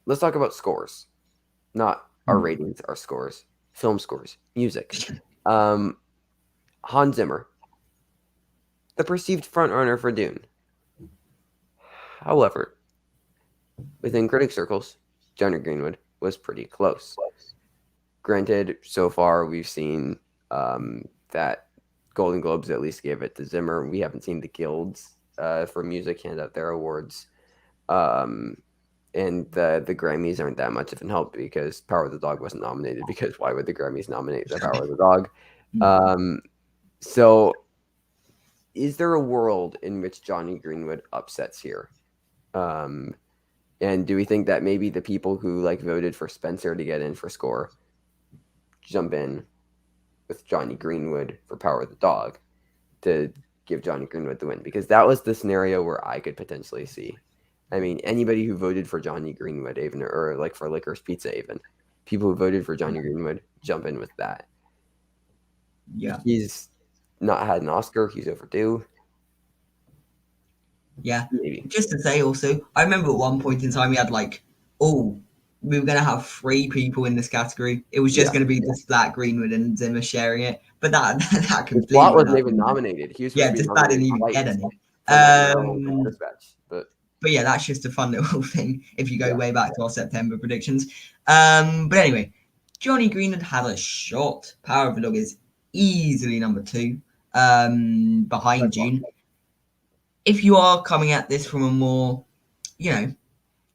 let's talk about scores, not our ratings, our scores, film scores, music. Hans Zimmer, the perceived frontrunner for Dune. However, within critic circles, Johnny Greenwood was pretty close. Granted, so far we've seen that Golden Globes at least gave it to Zimmer. We haven't seen the guilds for music hand out their awards. And the Grammys aren't that much of an help because Power of the Dog wasn't nominated, because why would the Grammys nominate the Power of the Dog? So is there a world in which Johnny Greenwood upsets here? And do we think that maybe the people who like voted for Spencer to get in for score jump in with Johnny Greenwood for Power of the Dog to give Johnny Greenwood the win? Because that was the scenario where I could potentially see. I mean, anybody who voted for Johnny Greenwood, even, or like for Licorice Pizza, even people who voted for Johnny Greenwood jump in with that. Yeah. He's not had an Oscar. He's overdue. Yeah. Maybe. Just to say also, I remember at one point in time we had like, we were going to have 3 people in this category. It was just going to be Desplat, Greenwood, and Zimmer sharing it. But that completely Desplat wasn't even nominated. He was supposed to be Desplat didn't nominated even twice get any. for Dispatch. But yeah, that's just a fun little thing if you go way back to our September predictions. But anyway, Johnny Greenwood had a shot. Power of the Dog is easily number 2 behind Dune. If you are coming at this from a more,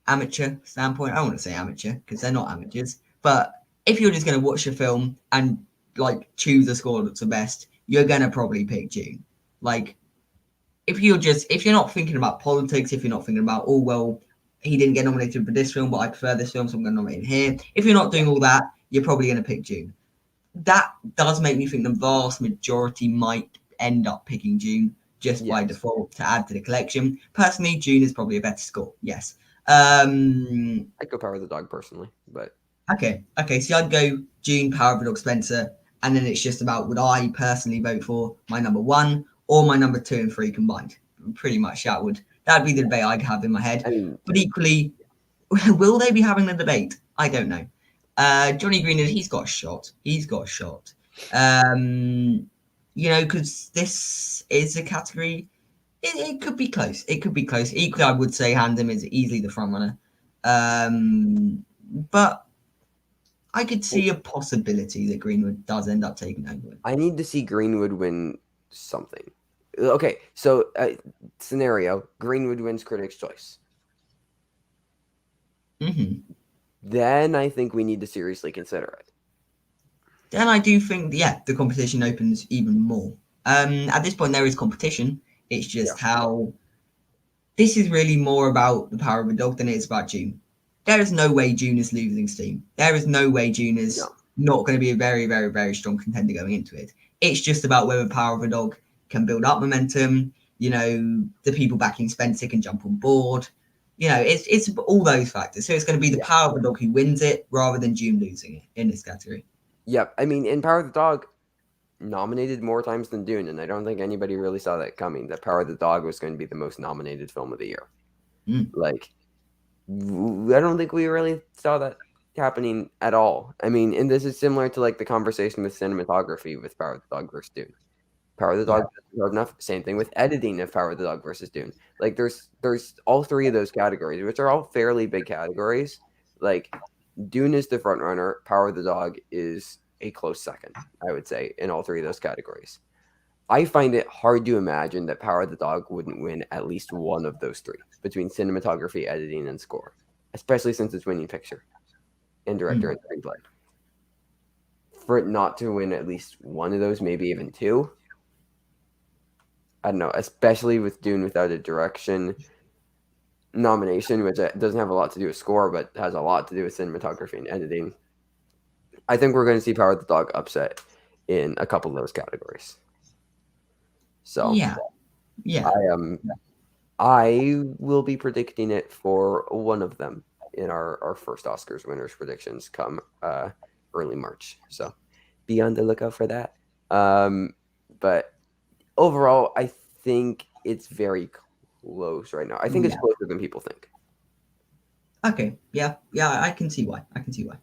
amateur standpoint, I don't want to say amateur because they're not amateurs, but if you're just going to watch a film and like choose a score that's the best, you're going to probably pick Dune. Like, if you're not thinking about politics, if you're not thinking about, he didn't get nominated for this film, but I prefer this film, so I'm going to nominate him here. If you're not doing all that, you're probably going to pick Dune. That does make me think the vast majority might end up picking Dune just by default to add to the collection. Personally, Dune is probably a better score. Yes. I'd go Power of the Dog personally, but okay. So I'd go Dune, Power of the Dog, Spencer, and then it's just about would I personally vote for my number 1 or my number 2 and 3 combined. Pretty much that'd be the debate I'd have in my head. But equally, will they be having a debate? I don't know. Johnny Greenwood, he's got a shot. Because this is a category. It could be close. Equally, I would say Hans Zimmer is easily the front runner. But I could see a possibility that Greenwood does end up taking home. I need to see Greenwood win something. Okay, so scenario: Greenwood wins Critics' Choice. Then I think we need to seriously consider it. Then I do think, the competition opens even more. At this point, there is competition. It's just how this is really more about the Power of a Dog than it is about Dune. There is no way Dune is losing steam. There is no way Dune is not going to be a very, very, very strong contender going into it. It's just about whether Power of a Dog can build up momentum. The people backing Spencer can jump on board. It's all those factors. So it's going to be the Power of a Dog who wins it rather than Dune losing it in this category. Yep. I mean, in Power of the Dog, nominated more times than Dune, and I don't think anybody really saw that coming, that Power of the Dog was going to be the most nominated film of the year. Like, I don't think we really saw that happening at all. I mean, and this is similar to like the conversation with cinematography with Power of the Dog versus Dune. Power of the Dog is hard enough. Same thing with editing of Power of the Dog versus Dune. Like, there's all 3 of those categories, which are all fairly big categories. Like, Dune is the front runner. Power of the Dog is a close second, I would say, in all 3 of those categories. I find it hard to imagine that Power of the Dog wouldn't win at least one of those 3 between cinematography, editing, and score, especially since it's winning picture and director and screenplay. For it not to win at least one of those, maybe even 2, I don't know, especially with Dune without a direction nomination, which doesn't have a lot to do with score, but has a lot to do with cinematography and editing. I think we're going to see Power of the Dog upset in a couple of those categories. So I will be predicting it for one of them in our first Oscars winners predictions come early March. So be on the lookout for that. But overall, I think it's very close right now. I think it's closer than people think. Okay, yeah, I can see why. I can see why.